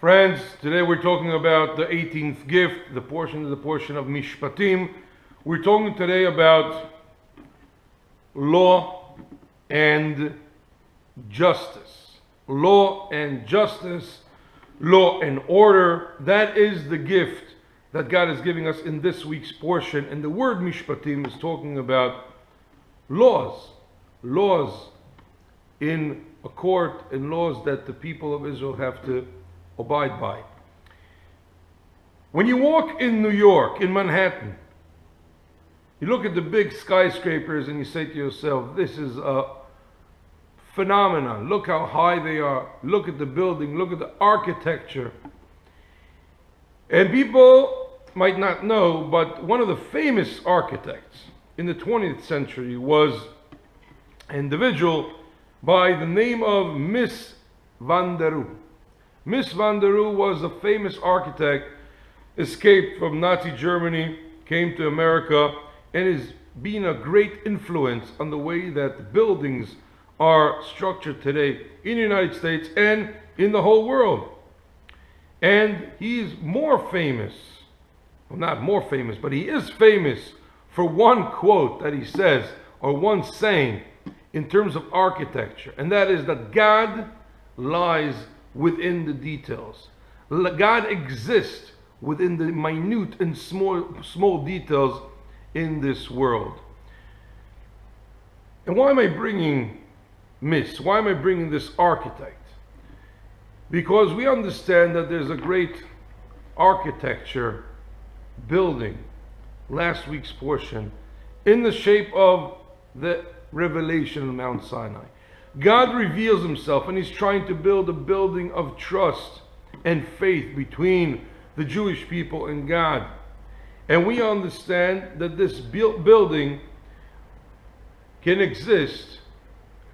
Friends, today we're talking about the 18th gift, the portion of Mishpatim. We're talking today about law and justice. Law and justice, law and order. That is the gift that God is giving us in this week's portion. And the word Mishpatim is talking about laws. Laws in a court and laws that the people of Israel have to abide by. When you walk in New York, in Manhattan, you look at the big skyscrapers and you say to yourself, this is a phenomenon. Look how high they are. Look at the building. Look at the architecture. And people might not know, but one of the famous architects in the 20th century was an individual by the name of Miss van der Rohe. Miss van der Rohe was a famous architect, escaped from Nazi Germany, came to America, and has been a great influence on the way that buildings are structured today in the United States and in the whole world. And he's more famous, well, not more famous, but he is famous for one quote that he says, or one saying in terms of architecture, and that is that God lies within the details. God exists within the minute and small details in this world. And why am I bringing Why am I bringing this architect? Because we understand that there's a great architecture building, last week's portion, in the shape of the revelation of Mount Sinai. God reveals himself, and he's trying to build a building of trust and faith between the Jewish people and God. And we understand that this building can exist,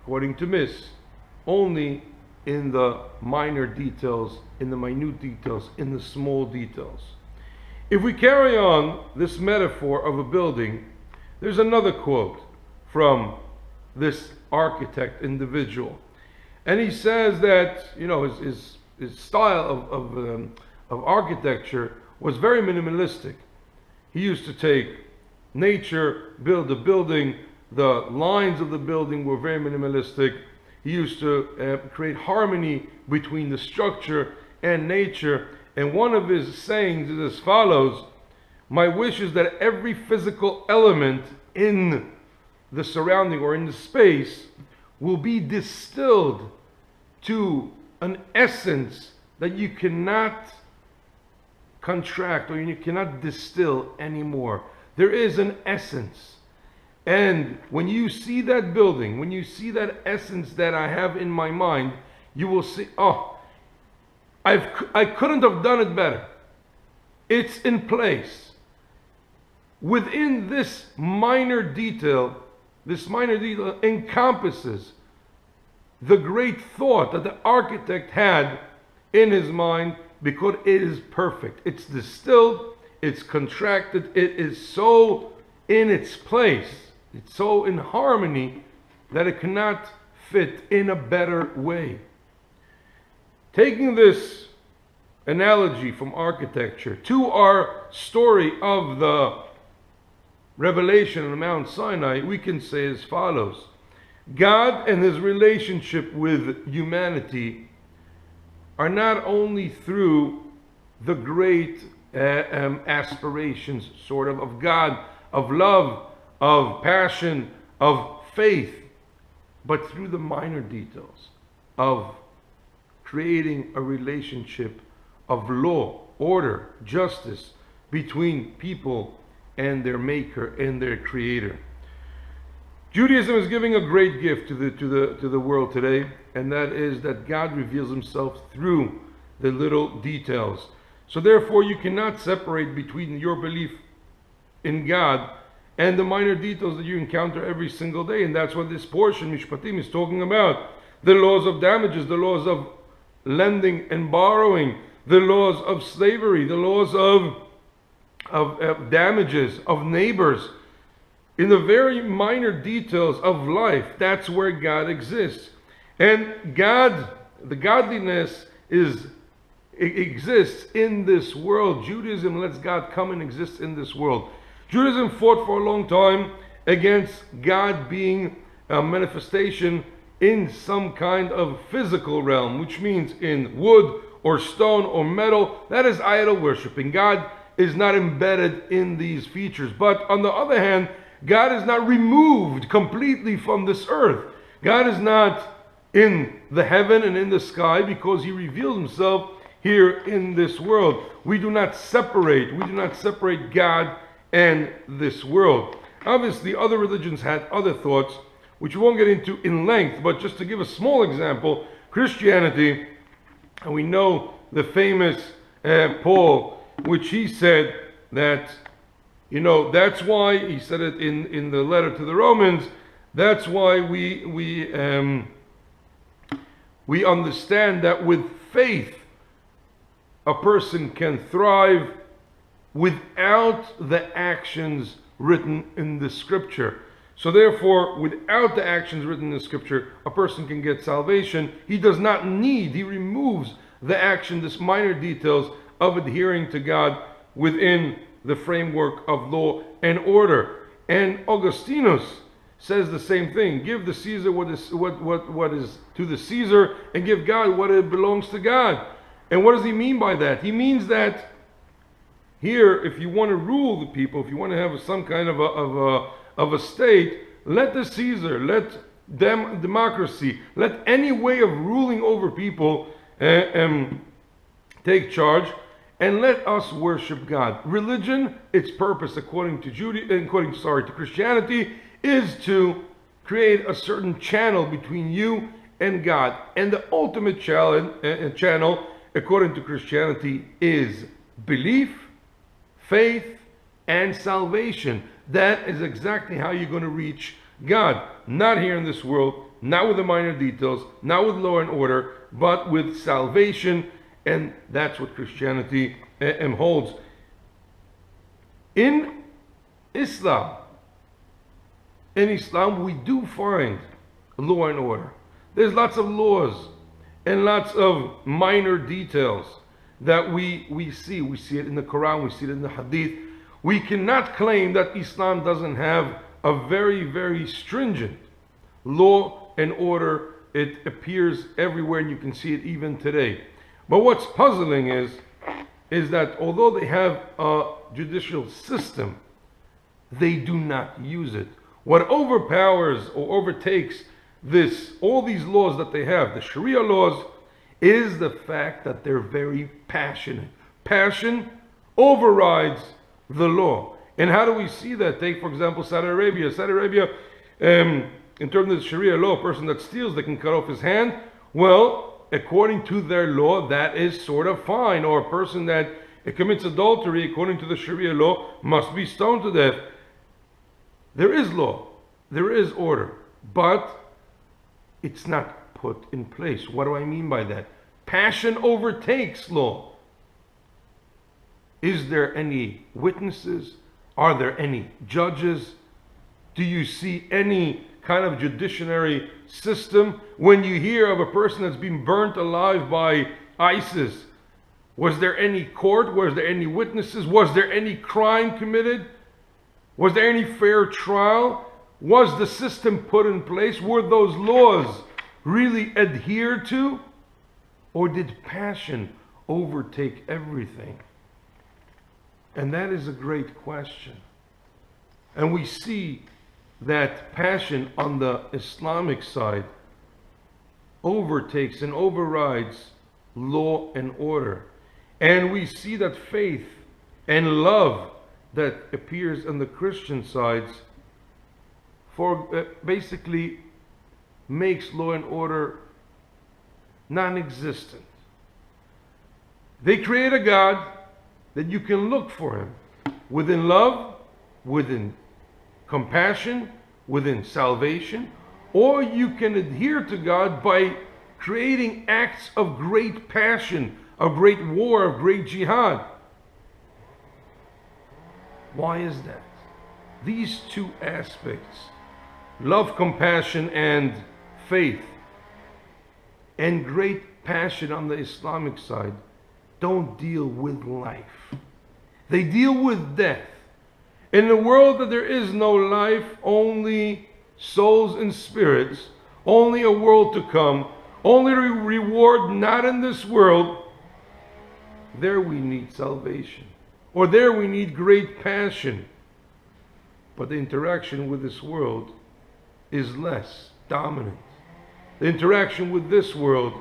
according to Miss, only in the minor details, in the minute details, in the small details. If we carry on this metaphor of a building, there's another quote from this architect individual, and he says that his style of architecture was very minimalistic. He used to take nature, build a building. The lines of the building were very minimalistic. He used to create harmony between the structure and nature. And one of his sayings is as follows: my wish is that every physical element in the surrounding or in the space will be distilled to an essence that you cannot contract or you cannot distill anymore. There is an essence. And when you see that building, when you see that essence that I have in my mind, you will see, oh, I couldn't have done it better. It's in place. Within this minor detail encompasses the great thought that the architect had in his mind, because it is perfect. It's distilled, it's contracted, it is so in its place, it's so in harmony that it cannot fit in a better way. Taking this analogy from architecture to our story of the revelation on Mount Sinai, we can say as follows: God and his relationship with humanity are not only through the great aspirations of God, of love, of passion, of faith, but through the minor details of creating a relationship of law, order, justice between people and their maker and their creator. Judaism is giving a great gift to the world today, and that is that God reveals himself through the little details. So therefore you cannot separate between your belief in God and the minor details that you encounter every single day. And that's what this portion, Mishpatim, is talking about. The laws of damages, the laws of lending and borrowing, the laws of slavery, the laws of damages, of neighbors. In the very minor details of life, that's where God exists. And God, the godliness is exists in this world. Judaism lets God come and exist in this world. Judaism fought for a long time against God being a manifestation in some kind of physical realm, which means in wood or stone or metal. That is idol worshiping. God is not embedded in these features. But on the other hand, God is not removed completely from this earth. God is not in the heaven and in the sky, because he reveals himself here in this world. We do not separate God and this world. Obviously, other religions had other thoughts, which we won't get into in length, but just to give a small example, Christianity, and we know the famous Paul, which he said that, that's why, he said it in the letter to the Romans, that's why we understand that with faith a person can thrive without the actions written in the scripture. So therefore, without the actions written in the scripture, a person can get salvation. He removes the action, this minor details of adhering to God within the framework of law and order. And Augustinus says the same thing. Give the Caesar what is to the Caesar, and give God what it belongs to God. And what does he mean by that? He means that here, if you want to rule the people, if you want to have some kind of a state, let the Caesar, let democracy, let any way of ruling over people take charge, and let us worship God. Religion, its purpose, according to Christianity, is to create a certain channel between you and God. And the ultimate channel, according to Christianity, is belief, faith, and salvation. That is exactly how you're going to reach God. Not here in this world, not with the minor details, not with law and order, but with salvation. And that's what Christianity holds. In Islam, we do find law and order. There's lots of laws and lots of minor details that we see. We see it in the Quran, we see it in the Hadith. We cannot claim that Islam doesn't have a very, very stringent law and order. It appears everywhere, and you can see it even today. But what's puzzling is that although they have a judicial system, they do not use it. What overpowers or overtakes all these laws that they have, the Sharia laws, is the fact that they're very passionate. Passion overrides the law. And how do we see that? Take, for example, Saudi Arabia. Saudi Arabia, in terms of the Sharia law, a person that steals, they can cut off his hand. Well, according to their law, that is sort of fine. Or a person that commits adultery, according to the Sharia law, must be stoned to death. There is law, there is order, but it's not put in place. What do I mean by that? Passion overtakes law. Is there any witnesses? Are there any judges? Do you see any kind of judiciary system? When you hear of a person that's been burnt alive by ISIS, was there any court? Was there any witnesses? Was there any crime committed? Was there any fair trial? Was the system put in place? Were those laws really adhered to? Or did passion overtake everything? And that is a great question. And we see that passion on the Islamic side overtakes and overrides law and order. And we see that faith and love that appears on the Christian sides basically makes law and order non-existent. They create a God that you can look for him within love, within compassion, within salvation, or you can adhere to God by creating acts of great passion, of great war, of great jihad. Why is that? These two aspects, love, compassion, and faith, and great passion on the Islamic side, don't deal with life. They deal with death. In a world that there is no life, only souls and spirits, only a world to come, only a reward not in this world, there we need salvation. Or there we need great passion. But the interaction with this world is less dominant. The interaction with this world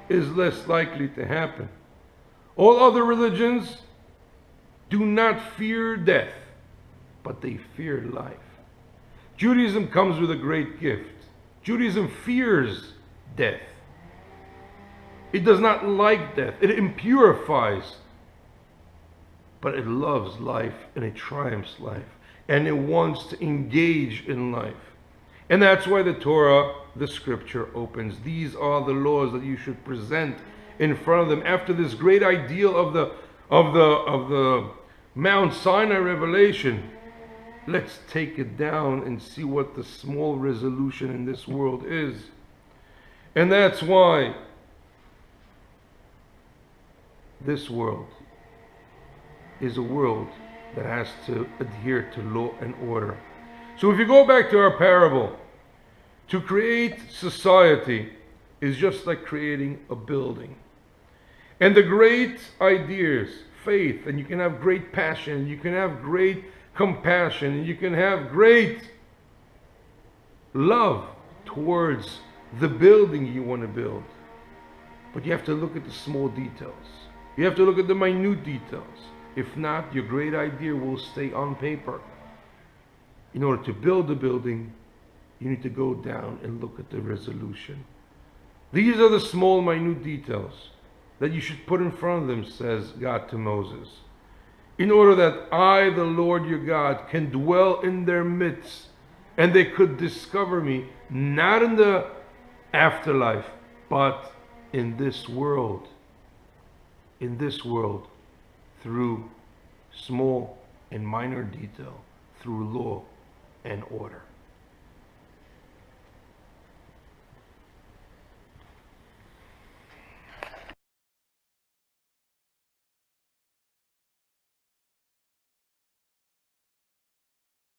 is less likely to happen. All other religions do not fear death, but they fear life. Judaism comes with a great gift. Judaism fears death. It does not like death. It impurifies. But it loves life and it triumphs life. And it wants to engage in life. And that's why the Torah, the scripture, opens. These are the laws that you should present in front of them. After this great ideal of the Mount Sinai revelation, let's take it down and see what the small resolution in this world is. And that's why this world is a world that has to adhere to law and order. So if you go back to our parable, to create society is just like creating a building. And the great ideas, faith, and you can have great passion, you can have great compassion, and you can have great love towards the building you want to build. But you have to look at the small details. You have to look at the minute details. If not, your great idea will stay on paper. In order to build a building, you need to go down and look at the resolution. These are the small, minute details that you should put in front of them, says God to Moses, in order that I, the Lord your God, can dwell in their midst, and they could discover me, not in the afterlife, but in this world. In this world, through small and minor detail, through law and order.